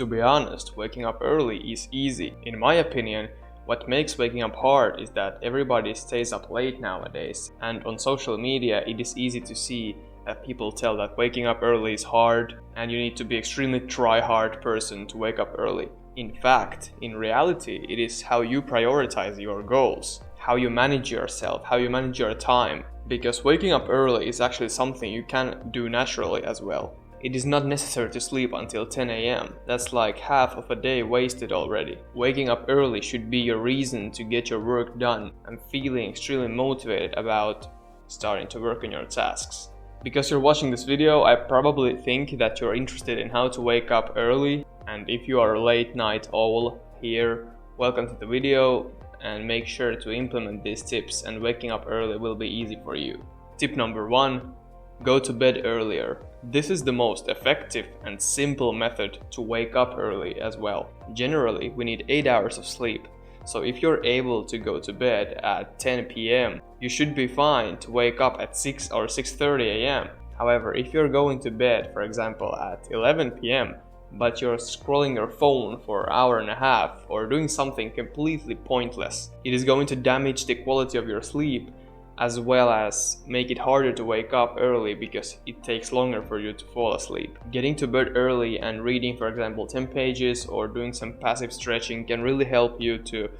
To be honest, waking up early is easy. In my opinion, what makes waking up hard is that everybody stays up late nowadays, and on social media it is easy to see that people tell that waking up early is hard and you need to be extremely try-hard person to wake up early. In fact, in reality, it is how you prioritize your goals, how you manage yourself, how you manage your time, because waking up early is actually something you can do naturally as well. It is not necessary to sleep until 10 AM. That's like half of a day wasted already. Waking up early should be your reason to get your work done and feeling extremely motivated about starting to work on your tasks. Because you're watching this video, I probably think that you're interested in how to wake up early, and if you are a late night owl here, welcome to the video, and make sure to implement these tips and waking up early will be easy for you. Tip number 1. Go to bed earlier. This is the most effective and simple method to wake up early as well. Generally, we need 8 hours of sleep. So if you're able to go to bed at 10 PM, you should be fine to wake up at 6 or 6:30 AM. However, if you're going to bed, for example, at 11 PM, but you're scrolling your phone for an hour and a half or doing something completely pointless, it is going to damage the quality of your sleep as well as make it harder to wake up early because it takes longer for you to fall asleep. Getting to bed early and reading, for example, 10 pages or doing some passive stretching can really help you to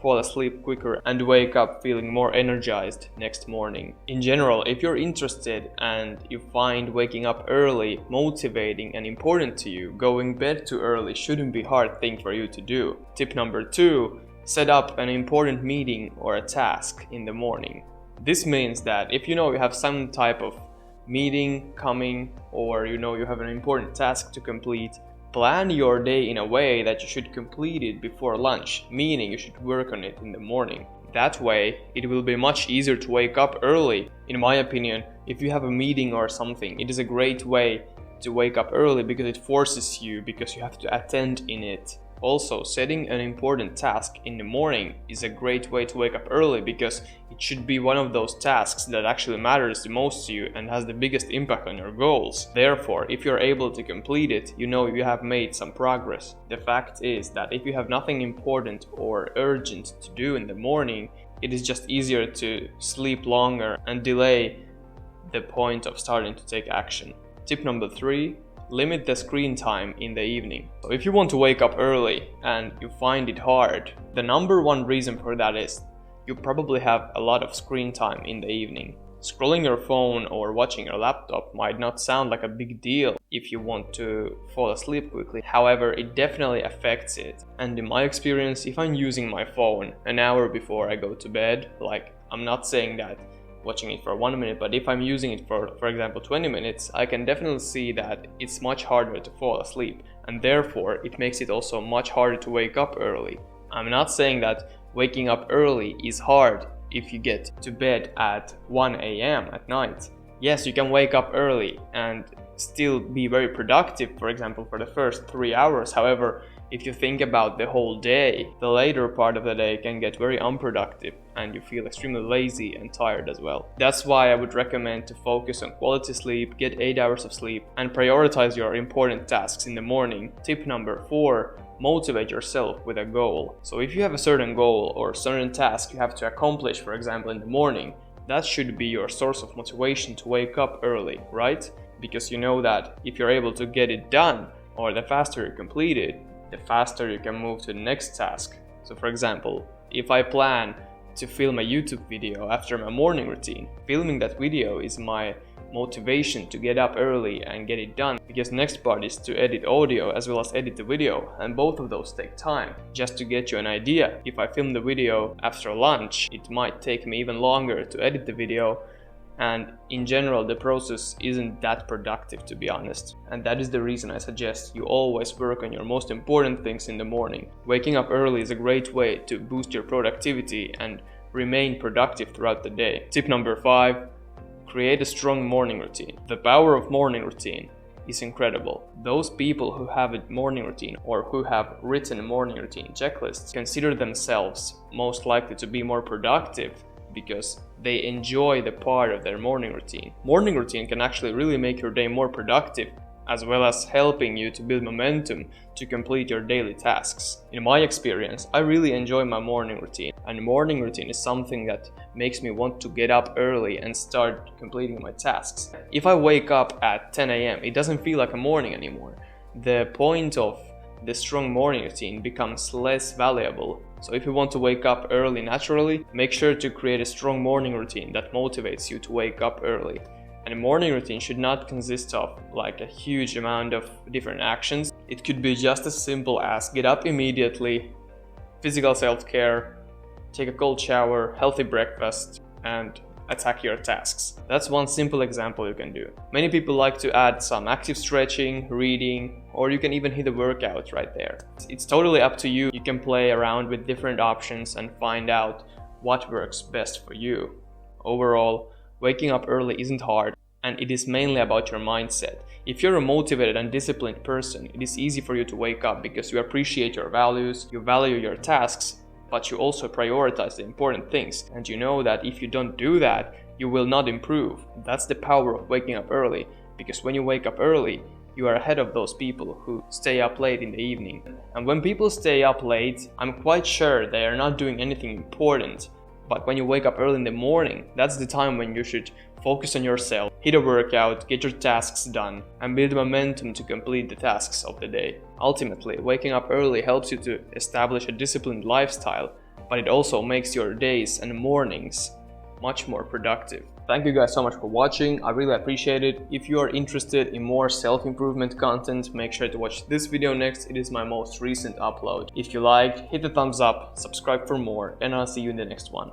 fall asleep quicker and wake up feeling more energized next morning. In general, if you're interested and you find waking up early motivating and important to you, going bed too early shouldn't be a hard thing for you to do. Tip number 2, set up an important meeting or a task in the morning. This means that if you know you have some type of meeting coming or you know you have an important task to complete, plan your day in a way that you should complete it before lunch, meaning you should work on it in the morning. That way, it will be much easier to wake up early. In my opinion, if you have a meeting or something, it is a great way to wake up early because it forces you, because you have to attend in it. Also, setting an important task in the morning is a great way to wake up early because it should be one of those tasks that actually matters the most to you and has the biggest impact on your goals. Therefore, if you're able to complete it, you know you have made some progress. The fact is that if you have nothing important or urgent to do in the morning, it is just easier to sleep longer and delay the point of starting to take action. Tip number 3. Limit the screen time in the evening. So if you want to wake up early and you find it hard, the number one reason for that is you probably have a lot of screen time in the evening. Scrolling your phone or watching your laptop might not sound like a big deal if you want to fall asleep quickly. However, it definitely affects it. And in my experience, if I'm using my phone an hour before I go to bed, like I'm not saying that watching it for 1 minute, but if I'm using it for example 20 minutes, I can definitely see that it's much harder to fall asleep, and therefore it makes it also much harder to wake up early. I'm not saying that waking up early is hard if you get to bed at 1 AM at night. Yes, you can wake up early and still be very productive, for example, for the first 3 hours. However, if you think about the whole day, the later part of the day can get very unproductive and you feel extremely lazy and tired as well. That's why I would recommend to focus on quality sleep, get 8 hours of sleep, and prioritize your important tasks in the morning. Tip number 4, motivate yourself with a goal. So if you have a certain goal or certain task you have to accomplish, for example, in the morning, that should be your source of motivation to wake up early, right? Because you know that if you're able to get it done, or the faster you complete it, the faster you can move to the next task. So for example, if I plan to film a YouTube video after my morning routine, filming that video is my motivation to get up early and get it done, because next part is to edit audio as well as edit the video, and both of those take time. Just to get you an idea, if I film the video after lunch, it might take me even longer to edit the video, and in general the process isn't that productive, to be honest. And that is the reason I suggest you always work on your most important things in the morning. Waking up early is a great way to boost your productivity and remain productive throughout the day. Tip number 5, create a strong morning routine. The power of morning routine is incredible. Those people who have a morning routine or who have written morning routine checklists consider themselves most likely to be more productive because they enjoy the part of their morning routine. Morning routine can actually really make your day more productive as well as helping you to build momentum to complete your daily tasks. In my experience, I really enjoy my morning routine, and morning routine is something that makes me want to get up early and start completing my tasks. If I wake up at 10 a.m., it doesn't feel like a morning anymore. The point of the strong morning routine becomes less valuable. So if you want to wake up early naturally, make sure to create a strong morning routine that motivates you to wake up early. And a morning routine should not consist of like a huge amount of different actions. It could be just as simple as get up immediately, physical self-care, take a cold shower, healthy breakfast, and attack your tasks. That's one simple example you can do. Many people like to add some active stretching, reading, or you can even hit a workout right there. It's totally up to you. You can play around with different options and find out what works best for you. Overall, waking up early isn't hard, and it is mainly about your mindset. If you're a motivated and disciplined person, it is easy for you to wake up because you appreciate your values, you value your tasks, but you also prioritize the important things, and you know that if you don't do that, you will not improve. That's the power of waking up early, because when you wake up early, you are ahead of those people who stay up late in the evening. And when people stay up late, I'm quite sure they are not doing anything important. But when you wake up early in the morning, that's the time when you should focus on yourself, hit a workout, get your tasks done, and build momentum to complete the tasks of the day. Ultimately, waking up early helps you to establish a disciplined lifestyle, but it also makes your days and mornings much more productive. Thank you guys so much for watching. I really appreciate it. If you are interested in more self-improvement content, make sure to watch this video next. It is my most recent upload. If you liked, hit the thumbs up, subscribe for more, and I'll see you in the next one.